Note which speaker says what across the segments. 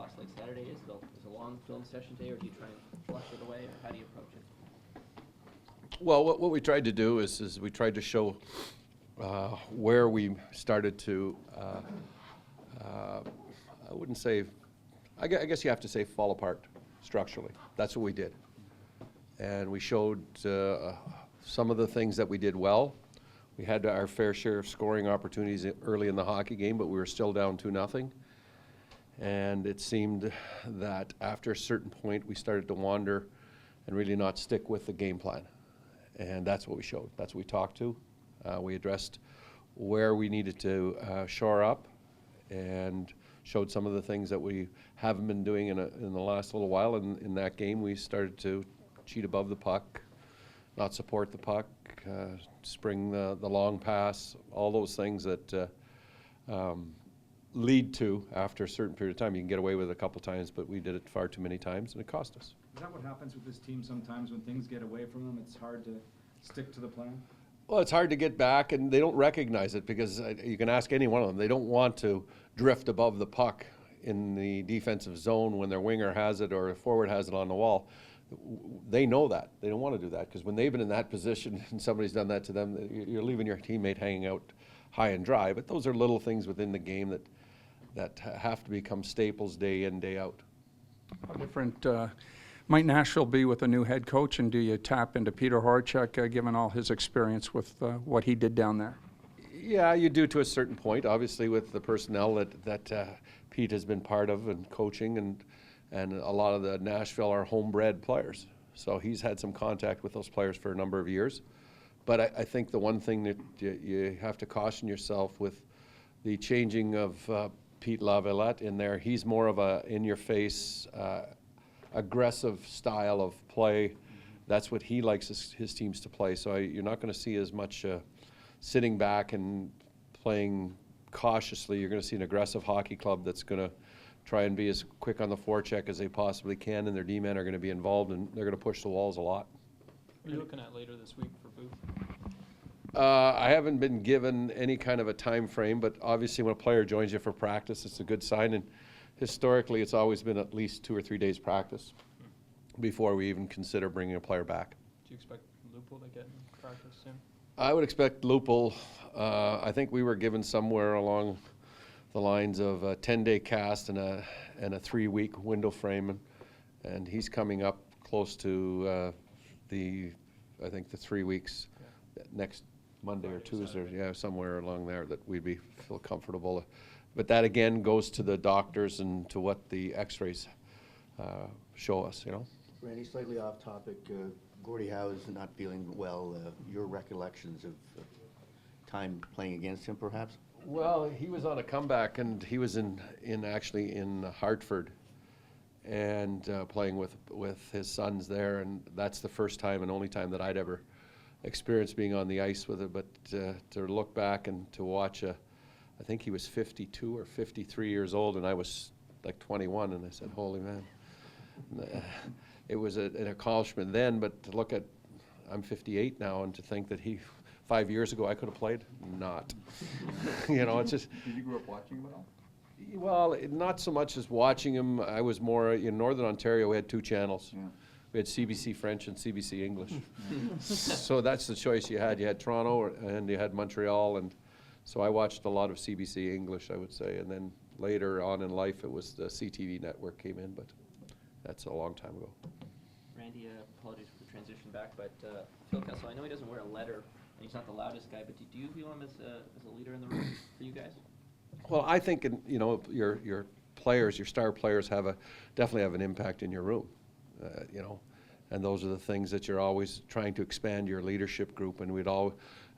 Speaker 1: loss like Saturday is? Is a long film session day, or do you try and flush it away, or how do you approach it?
Speaker 2: Well, what we tried to do is we tried to show where we started to, I wouldn't say, I guess you have to say fall apart structurally. That's what we did. And we showed some of the things that we did well. We had our fair share of scoring opportunities early in the hockey game, but we were still down 2-0. And it seemed that after a certain point, we started to wander and really not stick with the game plan. And that's what we showed. That's what we talked to. We addressed where we needed to shore up and showed some of the things that we haven't been doing in the last little while. And in that game, we started to cheat above the puck, not support the puck, spring the long pass, all those things that lead to, after a certain period of time, you can get away with it a couple times, but we did it far too many times, and it cost us.
Speaker 3: Is that what happens with this team sometimes when things get away from them? It's hard to stick to the plan?
Speaker 2: Well, it's hard to get back, and they don't recognize it because you can ask any one of them. They don't want to drift above the puck in the defensive zone when their winger has it or a forward has it on the wall. They know that. They don't want to do that because when they've been in that position and somebody's done that to them, you're leaving your teammate hanging out high and dry. But those are little things within the game that have to become staples day in, day out.
Speaker 4: How different might Nashville be with a new head coach, and do you tap into Peter Horachek, given all his experience with what he did down there?
Speaker 2: Yeah, you do to a certain point, obviously with the personnel that Pete has been part of and coaching, and a lot of the Nashville are homebred players. So he's had some contact with those players for a number of years. But I think the one thing that you have to caution yourself with the changing of Pete Laviolette in there, he's more of a in-your-face, aggressive style of play. That's what he likes his teams to play. So you're not going to see as much sitting back and playing cautiously. You're going to see an aggressive hockey club that's going to try and be as quick on the forecheck as they possibly can, and their D-men are going to be involved, and they're going to push the walls a lot.
Speaker 5: What are you looking at later this week for Booth?
Speaker 2: I haven't been given any kind of a time frame, but obviously when a player joins you for practice, it's a good sign. And historically, it's always been at least 2 or 3 days practice before we even consider bringing a player back.
Speaker 5: Do you expect Lupul to get in practice soon?
Speaker 2: I would expect Lupul. I think we were given somewhere along the lines of a 10-day cast and a 3-week window frame, and he's coming up close to I think the 3 weeks next Monday or Tuesday, yeah, somewhere along there that we'd feel comfortable. But that again goes to the doctors and to what the X-rays show us, you know.
Speaker 6: Randy, slightly off topic. Gordie Howe is not feeling well. Your recollections of time playing against him, perhaps?
Speaker 2: Well, he was on a comeback, and he was actually in Hartford, and playing with his sons there, and that's the first time and only time that I'd ever experienced being on the ice with it. But to look back and to watch I think he was 52 or 53 years old, and I was like 21, and I said, holy man. It was an accomplishment then, but to look at, I'm 58 now, and to think that 5 years ago I could have played, not. You know, it's just.
Speaker 3: Did you grow up watching him at all?
Speaker 2: Well, not so much as watching him. I was more in Northern Ontario. We had 2 channels. Yeah. We had CBC French and CBC English. So that's the choice you had. You had Toronto and you had Montreal, and so I watched a lot of CBC English, I would say, and then later on in life it was the CTV network came in, but that's a long time ago.
Speaker 1: Randy, apologies for the transition back, but Phil Kessel, I know he doesn't wear a letter, and he's not the loudest guy, but do you view him as a leader in the room for you guys?
Speaker 2: Well, I think your players, your star players, definitely have an impact in your room, you know, and those are the things that you're always trying to expand your leadership group. And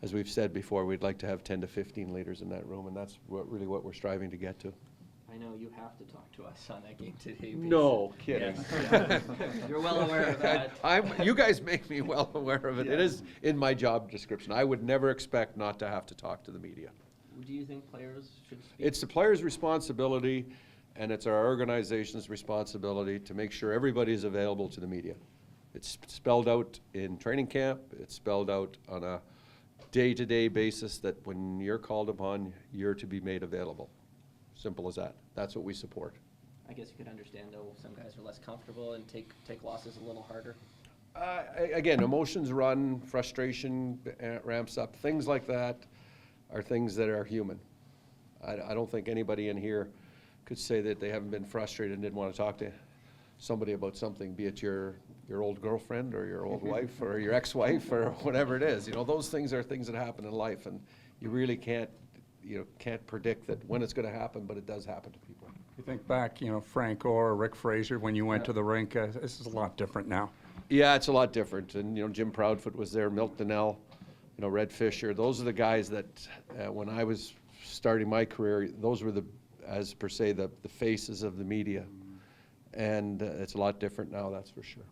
Speaker 2: as we've said before, we'd like to have 10 to 15 leaders in that room, and that's really what we're striving to get to.
Speaker 1: I know you have to talk to us on that game today.
Speaker 2: No kidding.
Speaker 1: Yes. You're well aware of that.
Speaker 2: You guys make me well aware of it.
Speaker 1: Yeah.
Speaker 2: It is in my job description. I would never expect not to have to talk to the media.
Speaker 1: Do you think players should speak?
Speaker 2: It's the players' responsibility, and it's our organization's responsibility to make sure everybody is available to the media. It's spelled out in training camp. It's spelled out on a day-to-day basis that when you're called upon, you're to be made available. Simple as that. That's what we support.
Speaker 1: I guess you could understand though, some guys are less comfortable and take losses a little harder.
Speaker 2: Again, emotions run, frustration ramps up, things like that are things that are human. I don't think anybody in here could say that they haven't been frustrated and didn't want to talk to somebody about something, be it your old girlfriend or your old wife or your ex-wife or whatever it is. You know, those things are things that happen in life, and you really can't predict that when it's going to happen, but it does happen to people.
Speaker 4: You think back, Frank Orr, Rick Fraser, when you went to the rink, this is a lot different now.
Speaker 2: Yeah, it's a lot different. And, Jim Proudfoot was there, Milt Donnell, Red Fisher. Those are the guys that, when I was starting my career, those were the faces of the media. And it's a lot different now, that's for sure.